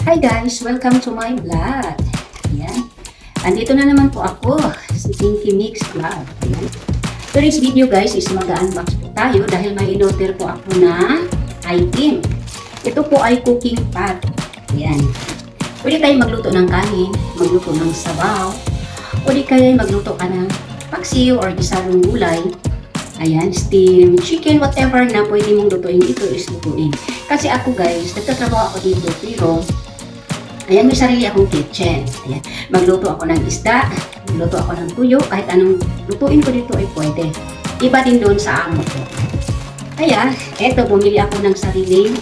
Hi guys! Welcome to my vlog. Ayan. Andito na naman po ako, si Pinky Mix Vlog. Ayan. Today's video guys is mag-unbox po tayo dahil may in-order po ako na item. Ito po ay cooking pot. Ayan. Pwede tayo magluto ng kanin, magluto ng sabaw, o di kaya magluto ka ng paksiw or gisarong gulay. Ayan, steam, chicken, whatever na pwede mong lutuin dito is lutuin. Kasi ako guys, nagtatrabaho ako dito pero ayan, may sarili akong kitchen. Ayan, magluto ako ng isda, magluto ako ng tuyo, kahit anong lutuin ko dito ay pwede. Iba din doon sa amo ko. Kaya, eto, bumili ako ng sariling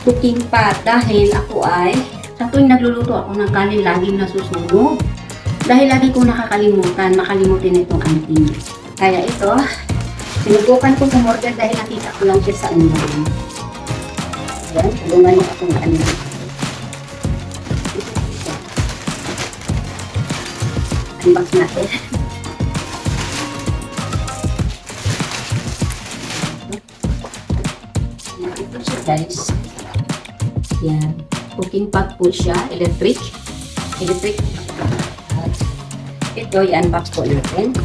cooking pot dahil ako ay, sa tuwing nagluluto ako ng kanin, laging nasusunog. Dahil lagi kong makalimutin itong anting. Kaya ito, sinubukan kong umorder dahil nakita ko lang siya sa online. Ayan, tulungan niyo akong ano. Unbox natin. Ito siya guys. Yan. Cooking pot po siya. Electric. Ito, i-unbox po natin.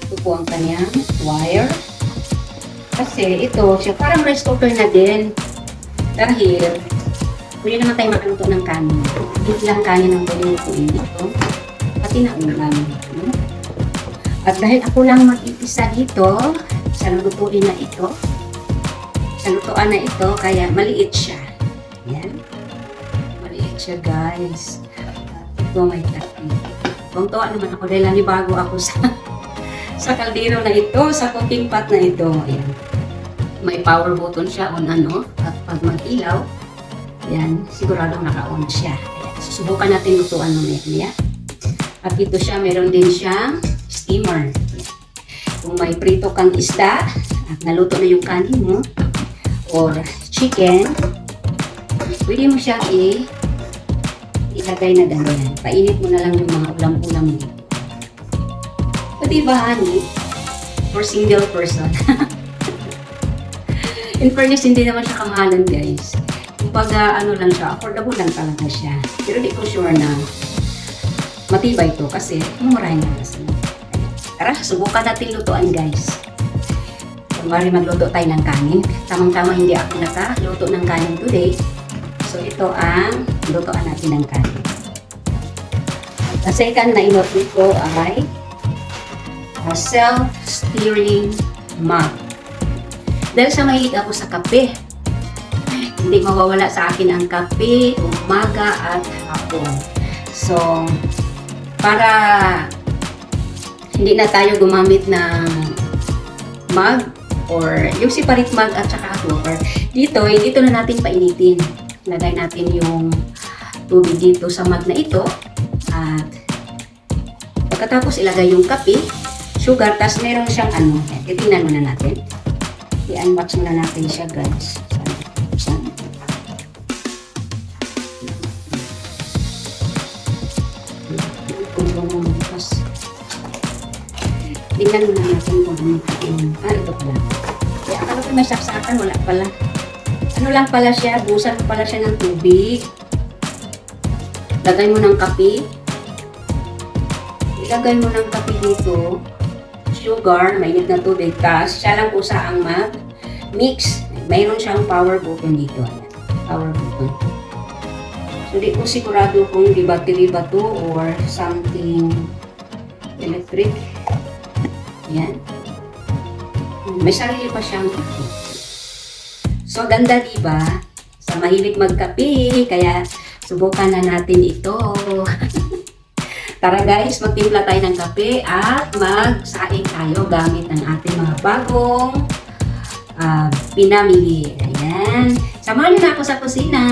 Ito po ang kanyang wire. Kasi ito, siya parang rice cooker na din. Dahil pwede naman tayo magluto ng kanin. Hindi lang kanin ang pwede lutuin dito. Pati na ulam. At dahil ako lang mag-iisa dito, sa lutuin na ito, sa lutuan na ito, kaya maliit siya. Yan. Maliit siya guys. Ito may taki. Tuwang-tuwa naman ako dahil nanibago ako sa kaldero na ito, sa cooking pot na ito. Ayan. May power button siya on ano, at pag mag-ilaw, yan, siguradong naka-on siya. Ayan, susubukan natin lutuan mamaya. At ito siya, meron din siyang steamer. Ayan. Kung may prito kang isda, at naluto na yung kanin mo, or chicken, pwede mo siyang ilagay na ganyan. Painit mo na lang yung mga ulam-ulam mo. O diba, honey? For single person. In fairness, hindi naman siya kamahalan, guys. Kumbaga, ano lang siya, affordable lang talaga siya. Pero di ko sure na matibay ito kasi mumurahin lang kasi. Tara, subukan natin lutuan guys. Kung bari magluto tayo ng kanin, tamang-tama hindi ako nakaluto ng kanin today. So, ito ang lutuan natin ng kanin. The second na in-order ko ay self-stirring mug. Dahil sa mahilig ako sa kape, hindi mawawala sa akin ang kape, umaga at hapon. So, para hindi na tayo gumamit ng mug or yung separate mug at saka hot water, dito na natin painitin. Lagay natin yung tubig dito sa mug na ito at pagkatapos ilagay yung kape, sugar, tas meron siyang ano, titingnan muna natin. I-unbox muna natin siya guys. Tingnan muna natin kung ito pala. Kaya akala ko may saksakan, wala pala. Ano lang pala siya, busan pala siya ng tubig. Lagay mo ng kape. Ilagay mo ng kape dito. Sugar, mainit na tubig. Tapos, siya lang po sa ang mix. Mayroon siyang power button dito. Ayan. Power button. So, di ko sigurado kung di battery ba to or something electric. Ayan. May sarili pa siyang kape. So, ganda diba? Sa mahilig magkape, kaya subukan na natin ito. Tara guys, magtimpla tayo ng kape at magsaing tayo gamit ng ating mga bagong pinamili. Ayan. Samahan niyo na ako sa kusina.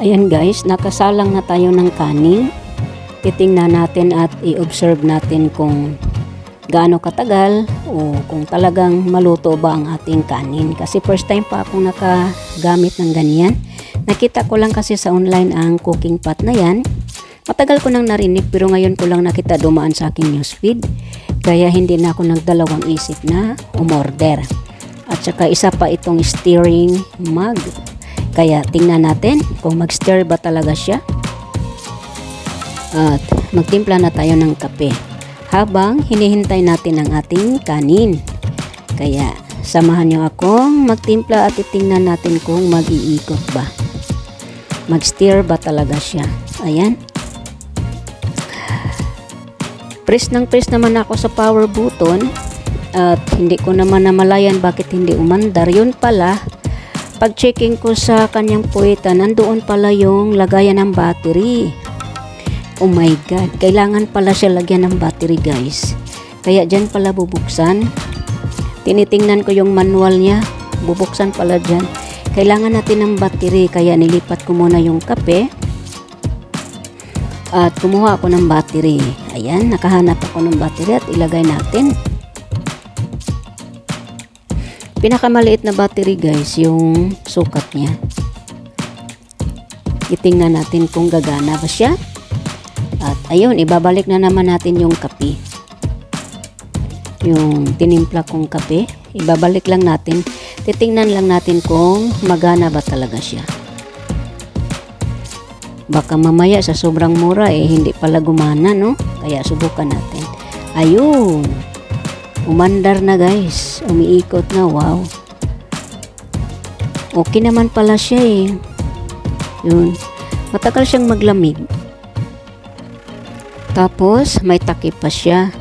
Ayan guys, nakasalang na tayo ng kanin. Titingnan natin at i-observe natin kung gaano katagal o kung talagang maluto ba ang ating kanin. Kasi first time pa akong nakagamit ng ganyan. Nakita ko lang kasi sa online ang cooking pot na yan. Matagal ko nang narinig pero ngayon ko lang nakita dumaan sa aking newsfeed. Kaya hindi na ako nagdalawang isip na umorder. At saka isa pa itong stirring mug. Kaya tingnan natin kung mag-stir ba talaga siya. At magtimpla na tayo ng kape habang hinihintay natin ang ating kanin. Kaya samahan nyo akong magtimpla at titingnan natin kung mag-iikot ba. Mag-stir ba talaga siya. Ayan. Press naman ako sa power button at hindi ko naman namalayan bakit hindi umandar. Yun pala, pag checking ko sa kanyang puweta, nandoon pala yung lagayan ng battery. Oh my God, kailangan pala siya lagyan ng battery guys. Kaya dyan pala bubuksan. Tinitingnan ko yung manual niya, bubuksan pala dyan. Kailangan natin ng battery, kaya nilipat ko muna yung kape. At kumuha ako ng battery. Ayan, nakahanap ako ng battery at ilagay natin. Pinakamaliit na battery guys, yung sukat niya. Itingnan natin kung gagana ba siya. At ayun, ibabalik na naman natin yung kape. Yung tinimpla kong kape, ibabalik lang natin. Titingnan lang natin kung magana ba talaga siya. Baka mamaya sa sobrang mura hindi pala gumana, no? Kaya subukan natin. Ayun. Umandar na guys. Umiikot na. Wow. Okay naman pala siya Yun. Matagal siyang maglamig. Tapos may takip pa siya.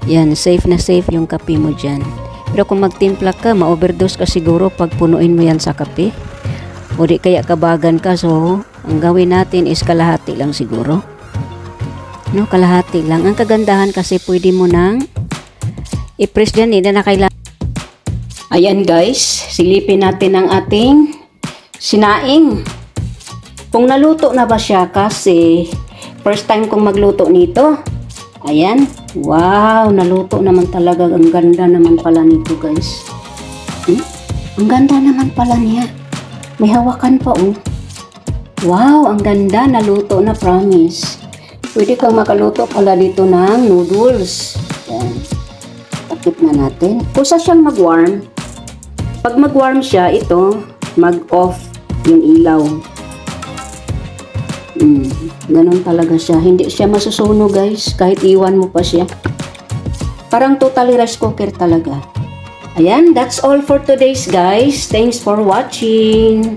Yan. Safe na safe yung kape mo dyan. Pero kung magtimpla ka, ma-overdose ka siguro pag punuin mo yan sa kape. O di kaya kabagan ka. So, ang gawin natin is kalahati lang siguro. No, kalahati lang. Ang kagandahan kasi pwede mo nang i-press dyan, hindi na kailangan. Ayan guys, silipin natin ang ating sinaing. Kung naluto na ba siya kasi first time kong magluto nito. Ayan, wow, naluto naman talaga. Ang ganda naman pala nito guys. Ang ganda naman pala niya. May hawakan pa Wow, ang ganda, naluto na, promise. Pwede kang makaluto pala dito ng noodles. Ayan. Takip na natin. Kusa siyang mag-warm. Pag mag-warm siya, ito, mag-off yung ilaw. Ganon talaga siya. Hindi siya masusunog guys, kahit iwan mo pa siya. Parang totally rice cooker talaga. Ayan, that's all for today's guys. Thanks for watching.